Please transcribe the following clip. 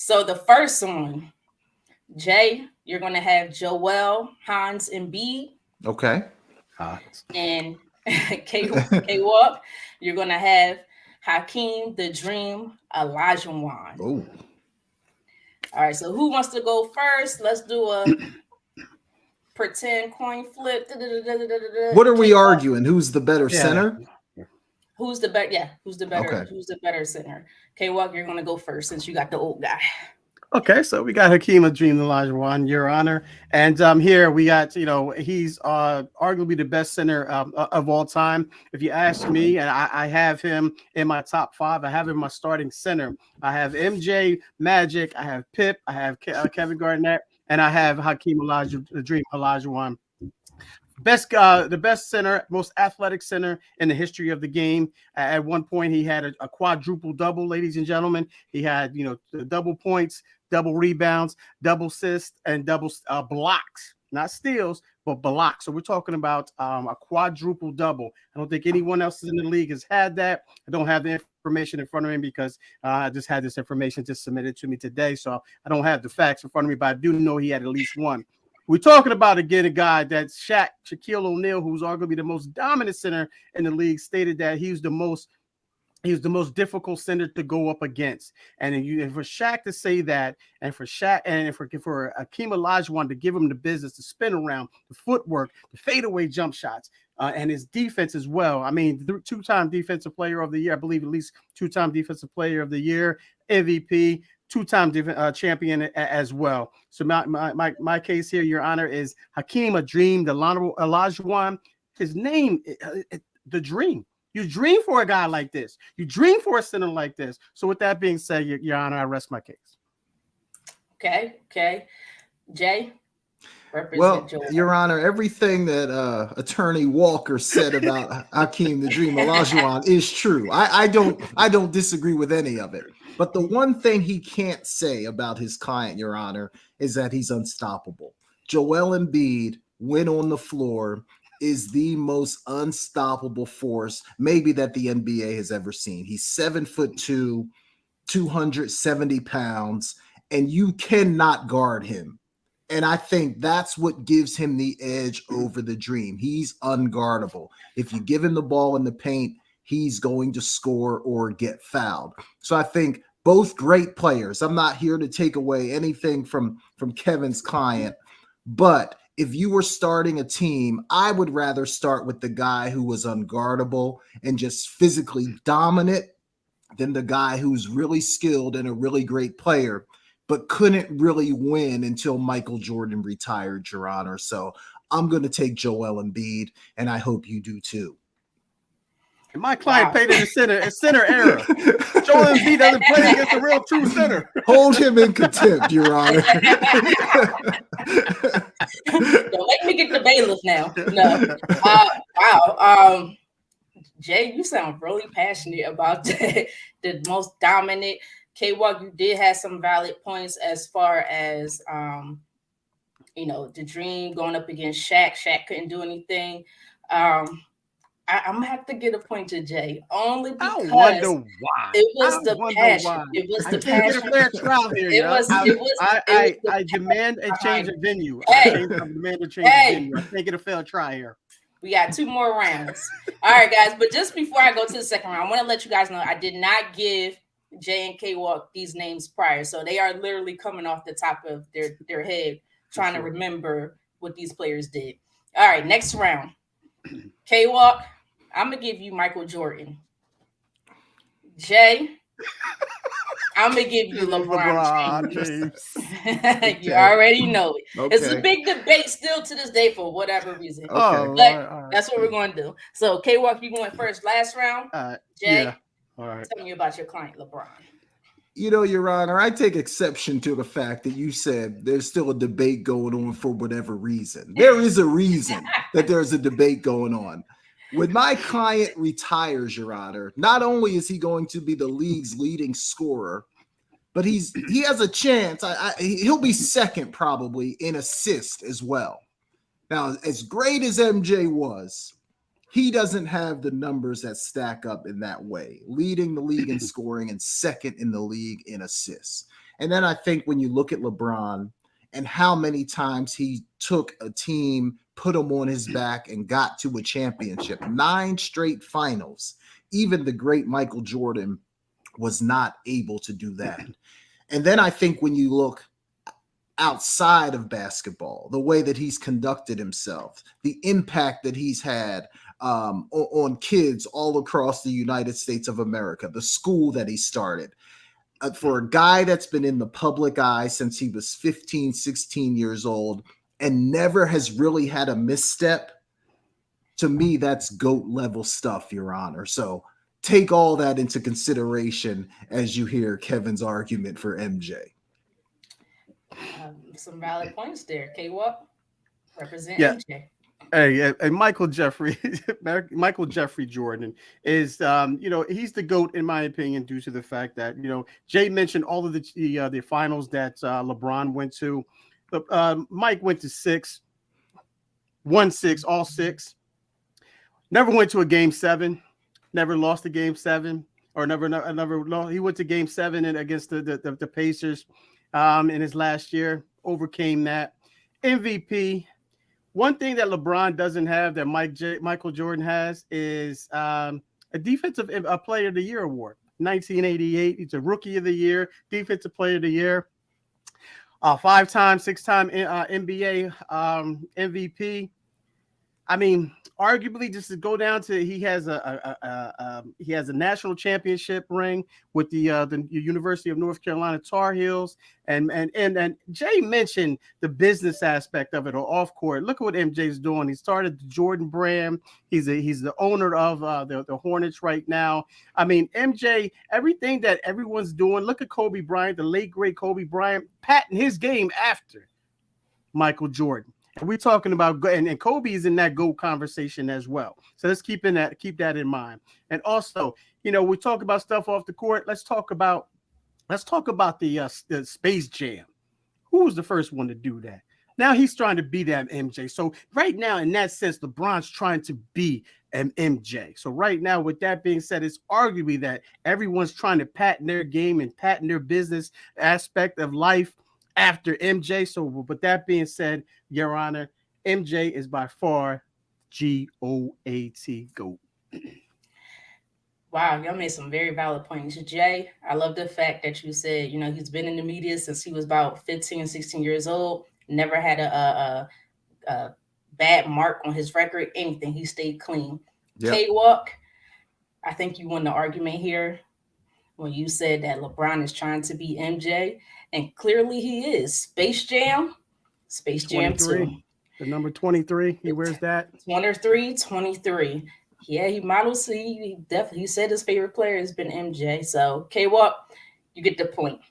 So the first one, Jay, you're going to have Joel, Hans, and B. Okay. And K Walk, you're going to have Hakeem, the Dream, Olajuwon. Oh, All right, so who wants to go first? Let's do a pretend coin flip. what are we K-Walk. arguing? Who's the better Yeah. center? Who's the better? Yeah, who's the better? Okay. Who's the better center? K Walk, you're gonna go first since you got the old guy. Okay, so we got Hakeem Dream Olajuwon, Your Honor, and here we got he's arguably the best center of all time. If you ask me, and I have him in my top five. I have him in my starting center. I have MJ, Magic, I have Pip, I have Kevin Garnett, and I have Hakeem Dream Olajuwon. The best center, most athletic center in the history of the game. At one point, he had a quadruple double, ladies and gentlemen. He had double points, double rebounds, double assists, and double blocks. Not steals, but blocks. So we're talking about a quadruple double. I don't think anyone else in the league has had that. I don't have the information in front of me because I just had this information just submitted to me today. So I don't have the facts in front of me, but I do know he had at least one. We're talking about, again, a guy that's Shaquille O'Neal, who's arguably the most dominant center in the league, stated that he was the most difficult center to go up against. And for Shaq to say that, and for Shaq and for Hakeem Olajuwon to give him the business, to spin around, the footwork, the fadeaway jump shots, and his defense as well. I mean, two-time defensive player of the year, I believe at least two-time defensive player of the year, MVP, two-time champion as well. So my case here, Your Honor, is Hakeem Dream Olajuwon. His name, the Dream. You dream for a guy like this. You dream for a center like this. So with that being said, Your Honor, I rest my case. Okay. Jay? Well, Your Honor, everything that Attorney Walker said about Hakeem the Dream Olajuwon is true. I don't disagree with any of it. But the one thing he can't say about his client, Your Honor, is that he's unstoppable. Joel Embiid, when on the floor, is the most unstoppable force maybe that the NBA has ever seen. He's 7'2", 270 pounds, and you cannot guard him. And I think that's what gives him the edge over the Dream. He's unguardable. If you give him the ball in the paint, he's going to score or get fouled. So I think both great players. I'm not here to take away anything from Kevin's client, but if you were starting a team, I would rather start with the guy who was unguardable and just physically dominant than the guy who's really skilled and a really great player, but couldn't really win until Michael Jordan retired, Your Honor. So I'm going to take Joel Embiid, and I hope you do too. And my client played in the center era. Joel Embiid doesn't play against a real true center. Hold him in contempt, Your Honor. Don't make me get the bailiff now. No. Wow. Jay, you sound really passionate about the most dominant. K-Walk, you did have some valid points as far as the Dream going up against Shaq. Shaq couldn't do anything. I'm gonna have to get a point to Jay only because I wonder why. It was the passion. It was the passion. Get a fair trial here. I demand a change of venue. I demand a change of venue. I can't get a fair try here. We got 2 more rounds. All right, guys. But just before I go to the second round, I want to let you guys know I did not give Jay and K-Walk these names prior, so they are literally coming off the top of their head, trying to remember what these players did. All right, next round. K-Walk, I'm going to give you Michael Jordan. Jay, I'm going to give you LeBron James. You already know it. Okay. It's a big debate still to this day for whatever reason. Okay. But that's what we're going to do. So, K-Walk, you going first last round. Jay, yeah. All right. Tell me about your client, LeBron. Your Honor, I take exception to the fact that you said there's still a debate going on for whatever reason. There is a reason that there's a debate going on. When my client retires, Your Honor, not only is he going to be the league's leading scorer, but he has a chance. He'll be second probably in assist as well. Now, as great as MJ was, he doesn't have the numbers that stack up in that way, leading the league in scoring and second in the league in assists. And then I think when you look at LeBron and how many times he took a team, put them on his back, and got to a championship, 9 straight finals. Even the great Michael Jordan was not able to do that. And then I think when you look outside of basketball, the way that he's conducted himself, the impact that he's had on kids all across the United States of America, the school that he started. For a guy that's been in the public eye since he was 15, 16 years old and never has really had a misstep, to me, that's GOAT level stuff, Your Honor. So take all that into consideration as you hear Kevin's argument for MJ. Some valid points there. K-Walk, represent MJ. Hey, Michael Jeffrey Jordan is, he's the GOAT in my opinion, due to the fact that, Jay mentioned all of the finals that LeBron went to. Mike went to 6, won 6, all 6. Never went to a game 7. Never lost a game 7, or never lost. He went to game 7 and against the Pacers in his last year, overcame that. MVP. One thing that LeBron doesn't have that Michael Jordan has is a defensive player of the year award. 1988, he's a rookie of the year, defensive player of the year, 5-time, 6-time NBA MVP. I mean, arguably, just to go down to, he has a national championship ring with the University of North Carolina Tar Heels, and Jay mentioned the business aspect of it or off court. Look at what MJ's doing. He started the Jordan brand. He's the owner of the Hornets right now. I mean, MJ, everything that everyone's doing. Look at Kobe Bryant, the late great Kobe Bryant, patting his game after Michael Jordan. And we're talking about, and Kobe is in that GOAT conversation as well. So let's keep that in mind. And also, we talk about stuff off the court. Let's talk about the Space Jam. Who was the first one to do that? Now he's trying to be that MJ. So right now, in that sense, LeBron's trying to be an MJ. So right now, with that being said, it's arguably that everyone's trying to patent their game and patent their business aspect of life after MJ. So with that being said, Your Honor, MJ is by far GOAT, GOAT. Wow, y'all made some very valid points. Jay, I love the fact that you said, he's been in the media since he was about 15, 16 years old, never had a bad mark on his record, anything. He stayed clean. Yep. K-Walk, I think you won the argument here when you said that LeBron is trying to be MJ, and clearly he is. Space Jam 2. The number 23, he wears that. 23. Yeah, he models. He said his favorite player has been MJ. So K-Walk, you get the point.